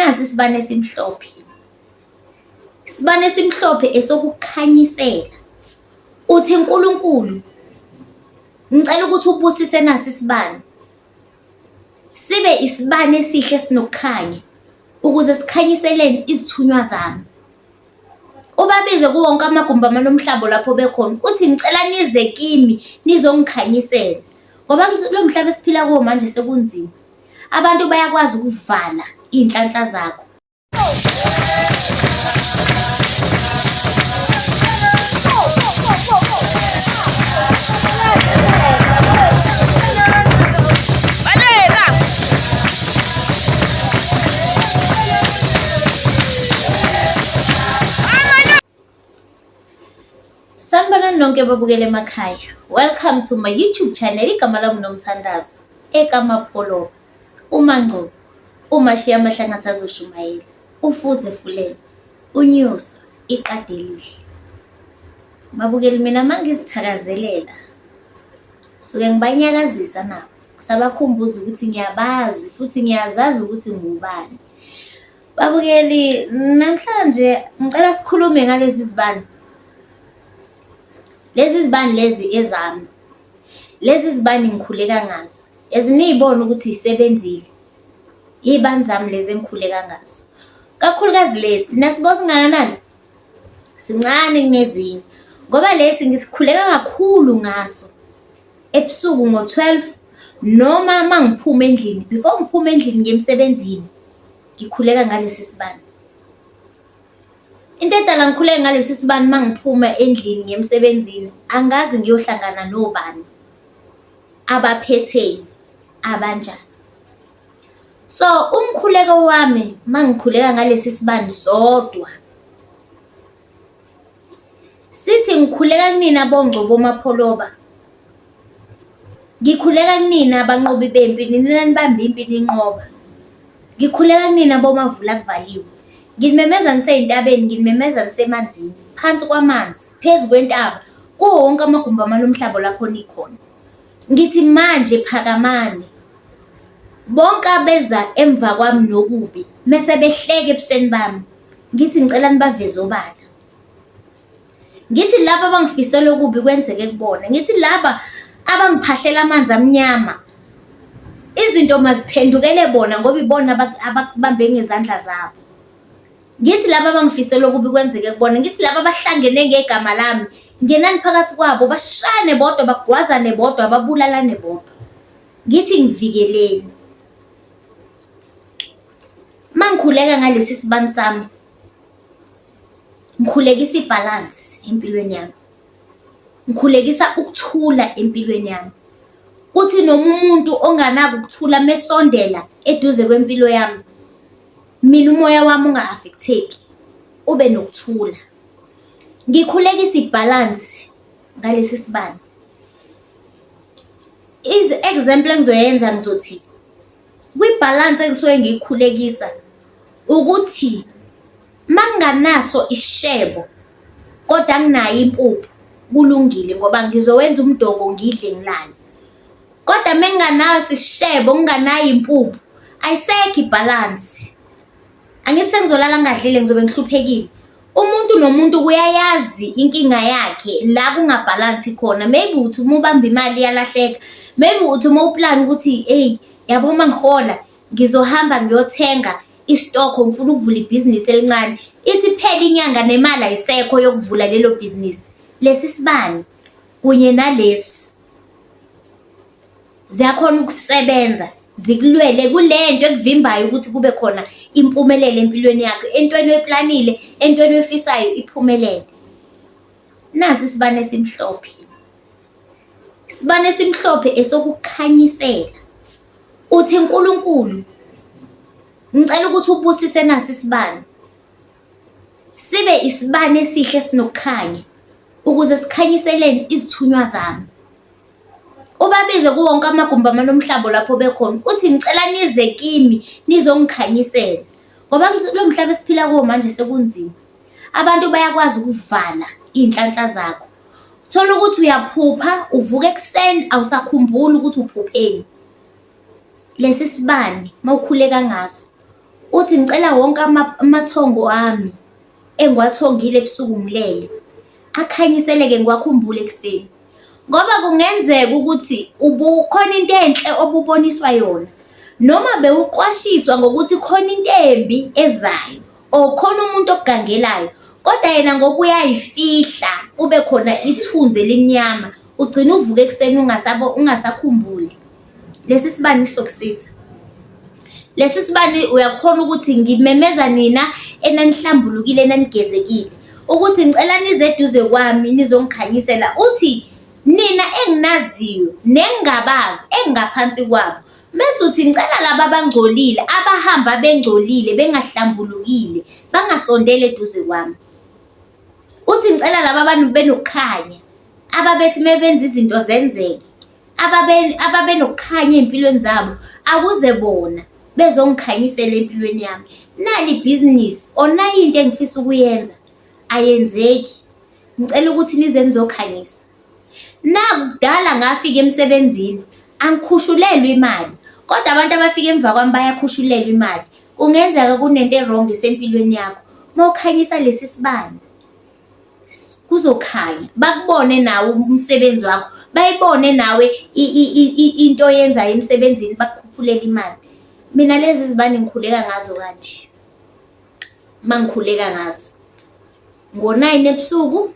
Nasi isibane esimhlophe. Isibane esimhlophe esokukhanyisela. Uthi uNkulunkulu, ngicela ukuthi ubusise nasi isibane. Sibe isibane esihle sinokukhanya ukuze sikhanyiseleni izithunywa zami. Ubabize kuwonke amagumbi amanomhlaba lapho bekhona. Uthi ngicela nize kimi nizongikhanyisela. Ngoba lo mhlaba esiphila kuwo manje sekunzima. Abantu bayakwazi ukuvala inhlanhla zakho. Sanibonani nonke babukele emakhaya. Welcome to my YouTube channel. Igama lami nomthandazo. EkaMapholo. uMangcobo, uMashiya Mahlangathazo Shumayeli, uFuze Fulele, uNyuso, iqade elihle. Babukeli mina mangizithakazelela. Suke ngibanyakazisa nabo. Sabakhumbuza ukuthi ngiyabazi futhi ngiyazazi ukuthi ngubani. Babukeli namhlanje ngicela sikhulume ngalezi zibani. Lezi zibani lezi ezami. Lezi zibani ngikhuleka ngazo. Eziniyibona ukuthi isebenzile. Izibani zami lezi engikhuleka ngazo. Kakhulukazi lesi nasibo singakanani? Sincane kunezinye. Ngoba lesi ngisikhuleka kakhulu ngaso. Ebusuku ngo-12 noma mangiphuma endlini, before ngiphuma endlini ngemsebenzini, ngikhuleka ngalesi sibani. Into edala ngikhuleke ngalesi sibani mangiphuma endlini ngemsebenzini, angazi ngiyohlangana nobani. Abaphetheni abanjani. So umkhuleko wami mangikhuleka ngalesi sibani sodwa. Sithi ngikhuleka kunina boNgcobo Mapholoba. Ngikhuleka kunina abanqobi bempi, nina nibamba impi ninqoba. Ngikhuleka kunina bomavula kuvaliwe. Ngimemeza niseyintabeni, ngimemeza nisemanzini, phansi kwamanzi, phezulu kwentaba, kuwo wonke amagumbi amanomhlaba lapho nikhona. Ngithi manje phakamani. Bonke abeza emva kwami nokubi, mase behleke ebusweni bami. Ngithi ngicela nibaveze obala. Ngithi laba abangifisela okubi kwenzeke kubona. Ngithi laba abangiphahlela amanzi amnyama. Izinto maziphendukele bona ngoba ibona abakubambe ngezandla zabo. Ngithi laba abangifisela okubi kwenzeke kubona. Ngithi laba abahlangene ngegama lami, ngenani phakathi kwabo bashane bodwa, bagwazane bodwa, babulalane bodwa. Ngithi ngivikeleni. Mangikhuleka ngalesi sibani sami, ngikhulekisa ibalance empilweni yami. Ngikhulekisa ukuthula empilweni yami. Kuthi noma umuntu onganako ukuthula mesondela eduze kwempilo yami, mina umoya wami unga-affecteki, ube nokuthula. Ngikhulekisa ibalance ngalesi sibani. Example engizoyenza ngizothi kwibalance engisuke ngikhulekisa ukuthi manganaso ishebo kodwa nginayo impuphu kulungile ngoba ngizowenza umdoko ngidle ngilale. Kodwa menganaso ishebo nginganayo impuphu ayisekho ibalance. Angithi sengizolala ngadlile ngizobe ngihluphekile. Umuntu nomuntu kuyayazi inkinga yakhe la kungabalance khona. Maybe uthi uma ubamba imali iyalahleka. Maybe uthi uma uplan ukuthi hey yabo mangihola ngizohamba ngiyothenga istock ngifuna ukuvula ibhizinisi elincane. Ithi phela inyanga nemali ayisekho yokuvula lelo business. Lesi sibani kunye nalesi ziyakhona ukusebenza zikulwele kulento ekuvimbayo ukuthi kube khona impumelelo empilweni yakho, entweni oyiplanile, entweni oyifisayo iphumelele. Nasi isibane esimhlophe. Isibane esimhlophe esokukhanyisela. Uthi uNkulunkulu, ngicela ukuthi ubusise nasi isibane. Sibe isibane esihle sinokukhanya ukuze sikhanyiseleni izithunywa zami. Ubabize kuwonke amagumbi amanomhlaba lapho bekhona. Uthi ngicela nize kimi nizongikhanyisela. Ngoba lo mhlaba esiphila kuwo manje sekunzima. Abantu bayakwazi ukuvala inhlanhla zakho. Uthola ukuthi uyaphupha, uvuka ekuseni awusakhumbuli ukuthi uphupheni. Lesi sibani mawukhuleka ngaso uthi ngicela wonke amathongo ami engiwathongile ebusuku ngilele akhanyiseleke ngiwakhumbule ekuseni. Ngoba kungenzeka ukuthi ubukhona into enhle obuboniswa yona, noma bewuqwashiswa ngokuthi khona into embi ezayo or khona umuntu okugangelayo, kodwa yena ngoba uyayifihla kube khona ithunzi elimnyama, ugcina uvuka ekuseni ungasakhumbuli. Lesi sibani sokusiza. Lesi sibani uyakhona ukuthi ngimemeza nina enanihlambulukile enanigezekile ukuthi ngicela nize eduze kwami nizongikhanyisela, uthi nina enginaziyo nengingabazi engingaphansi kwabo. Mese uthi ngicela laba abangcolile abahamba bengcolile bengahlambulukile bangasondeli eduze kwami. Uthi ngicela laba abantu benokukhanya ababethi mebenza izinto zenzeke, ababenokukhanya ey'mpilweni zabo akuze bona bezongikhanyisela empilweni yami. Nali ibhizinisi or nayi into engifisa ukuyenza ayenzeki, ngicela ukuthi nize nizokhanyisa. Nakudala ngafika emsebenzini angikhushulelwa imali, kodwa abantu abafika emva kwami bayakhushulelwa imali. Kungenzeka kunento e-wrong esempilweni yakho, mawukhanyisa lesi sibani kuzokhanya, bakubone nawe umsebenzi wakho, bayibone nawe into oyenzayo emsebenzini, bakukhuphulele imali. Mina lezi zibani ngikhuleka ngazo kanje, mangikhuleka ngazo ngo-9 ebusuku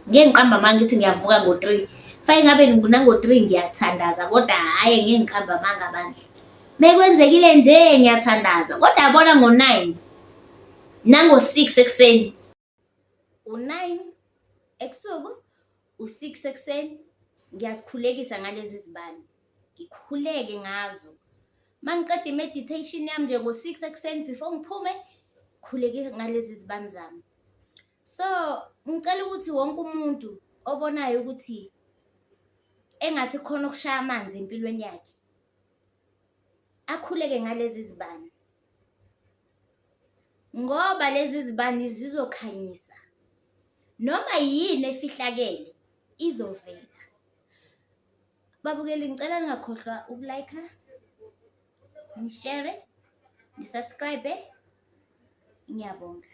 ngeke ngiqambe amanga ngithi ngiyavuka ngo-3. Fake ngabe nango-3 ngiyathandaza, kodwa hhayi ngeke ngiqambe amanga bandla. Mekwenzekile nje ngiyathandaza, kodwa yabona ngo-9 nango-6 ekuseni, u-9 ebusuku, u-6 ekuseni, ngiyazikhulekisa ngalezi zibani, ngikhuleke ngazo. Mangiqeda i-meditation yami nje ngo-6 ekuseni before ngiphume, khuleke ngalezi zibani zami. So ngicela ukuthi wonke umuntu obonayo ukuthi engathi khona ukushaya amanzi empilweni yakhe akhuleke ngalezi zibani, ngoba lezi zibani zizokhanyisa noma yini efihlakele izovela. Babukeli, ngicela ningakhohlwa ukulike, nishare, nisubscribe. Ngiyabonga.